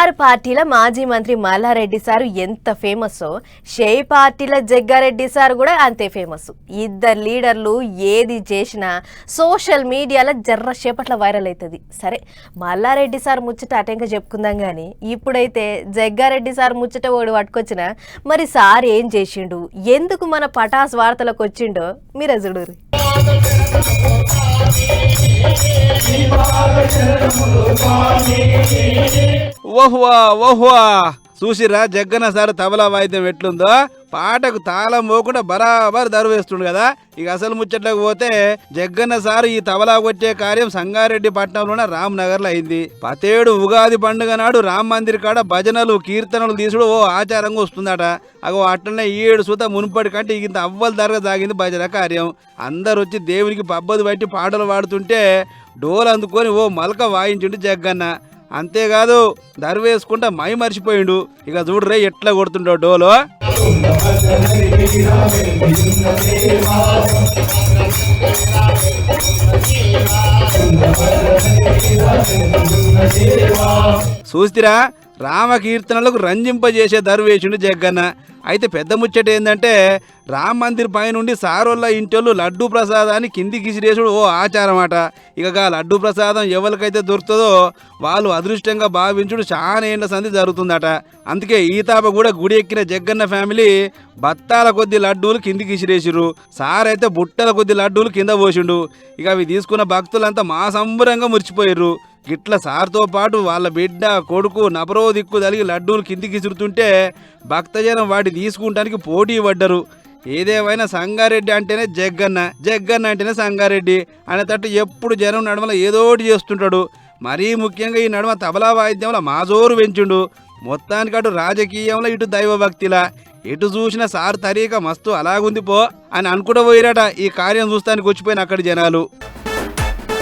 BR పార్టీల మాజీ మంత్రి మల్లారెడ్డి సారు ఎంత ఫేమస్, షే పార్టీల జగ్గారెడ్డి సార్ కూడా అంతే ఫేమస్. ఇద్దరు లీడర్లు ఏది చేసినా సోషల్ మీడియాలో జర్ర సేపట్ల వైరల్ అవుతుంది. సరే, మల్లారెడ్డి సార్ ముచ్చట అటెంక చెప్పుకుందాం కానీ ఇప్పుడైతే జగ్గారెడ్డి సార్ ముచ్చట ఓడి పట్టుకొచ్చిన మరి సార్ ఏం చేసిండు, ఎందుకు మన పటాస్ వార్తలకు వచ్చిండో మీరే చూడుర్రి. ఓహ్వా ఓహ్వా చూసిరా జగ్గన్న సార్ తబలా వాయిద్యం ఎట్లుందో, పాటకు తాళం పోకుండా బరాబర్ దరువేస్తుండు కదా. ఇక అసలు ముచ్చట్లకు పోతే జగ్గన్న సార్ ఈ తబలా కొట్టే కార్యం సంగారెడ్డి పట్టణంలోనే రామ్నగర్ లో అయింది. పతేడు ఉగాది పండుగ నాడు రామ్ మందిర్ కాడ భజనలు కీర్తనలు తీసుడు ఓ ఆచారంగా వస్తుందట. అగో అట్లనే 7 సూత మునుపటి కంటే ఇంత అవ్వల ధరగా సాగింది భజన కార్యం. అందరు వచ్చి దేవునికి పబ్బది బట్టి పాటలు పాడుతుంటే డోలు అందుకొని ఓ మలక వాయించుండు జగ్గన్న. అంతేకాదు దర్వేసుకుంటా మై మర్చిపోయిండు. ఇక చూడరే ఎట్లా కొడుతుండో డోలో. చూస్తిరా, రామకీర్తనలకు రంజింపజేసే దర్వేషుడు జగ్గన్న. అయితే పెద్ద ముచ్చట ఏంటంటే రామ్ మందిర్ పైనుండి సారోళ్ళ ఇంటోళ్ళు లడ్డూ ప్రసాదాన్ని కిందికి ఇసిరేసుడు ఓ ఆచారం అట. ఇక లడ్డూ ప్రసాదం ఎవరికైతే దొరుకుతుందో వాళ్ళు అదృష్టంగా భావించుడు చాలా ఏండ్ల సంధి జరుగుతుందట. అందుకే ఈ తాప కూడా గుడి ఎక్కిన జగ్గన్న ఫ్యామిలీ బత్తాల కొద్ది లడ్డూలు కిందికి ఇసిరేసిరు. సార్ అయితే బుట్టల కొద్ది లడ్డూలు కింద పోసిండు. ఇక అవి తీసుకున్న భక్తులంతా మా సంబరంగా మురిచిపోయిర్రు. గిట్ల సార్తో పాటు వాళ్ళ బిడ్డ కొడుకు నపరో దిక్కు తలిగి లడ్డూలు కిందికి ఇసురుతుంటే భక్తజనం వాటి తీసుకుంటానికి పోటీ పడ్డరు. ఏదేమైనా సంగారెడ్డి అంటేనే జగ్గన్న, జగ్గన్న అంటేనే సంగారెడ్డి అనేటట్టు ఎప్పుడు జనం నడుమల ఏదోటి చేస్తుంటాడు. మరీ ముఖ్యంగా ఈ నడుమ తబలా వాయిద్యంలో మాజోరు పెంచుండు. మొత్తానికి అటు రాజకీయంలో ఇటు దైవభక్తిలా ఎటు చూసిన సార్ తరీక మస్తు అలాగుంది పో అని అనుకుంటూ పోయిరట. ఈ కార్యం చూస్తానికి వచ్చిపోయిన అక్కడి జనాలు.